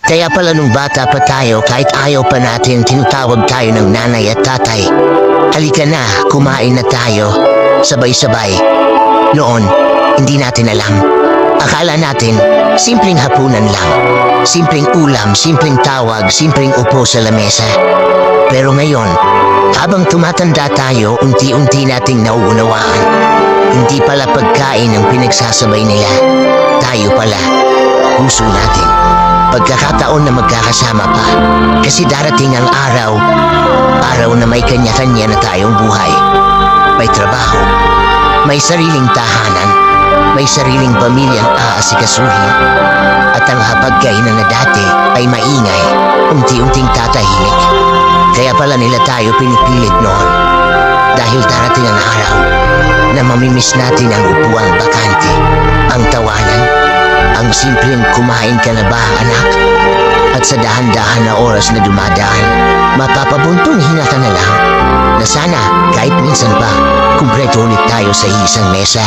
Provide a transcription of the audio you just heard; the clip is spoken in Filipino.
Kaya pala nung bata pa tayo, kahit ayaw pa natin, tinutawag tayo ng nanay at tatay. Halika na, kumain na tayo. Sabay-sabay. Noon, hindi natin alam. Akala natin, simpleng hapunan lang. Simpleng ulam, simpleng tawag, simpleng upo sa lamesa. Pero ngayon, habang tumatanda tayo, unti-unti nating nauunawaan. Hindi pala pagkain ang pinagsasabay nila. Tayo pala, puso natin. Pagkakataon na magkakasama pa. Kasi darating ang araw na may kanya-kanya na tayong buhay. May trabaho, may sariling tahanan, may sariling pamilyang aasikasuhin. At ang hapagkainan na dati ay maingay, unti-unting tatahimik. Kaya pala nila tayo pinipilit noon. Dahil darating ang araw na mamimiss natin ang upuang bakante, ang tawanan, ang simpleng kumain ka na ba anak? At sa dahan-dahan na oras na dumadaan, mapapabuntong hinata na lang na sana kahit minsan pa kumpleto ulit tayo sa isang mesa.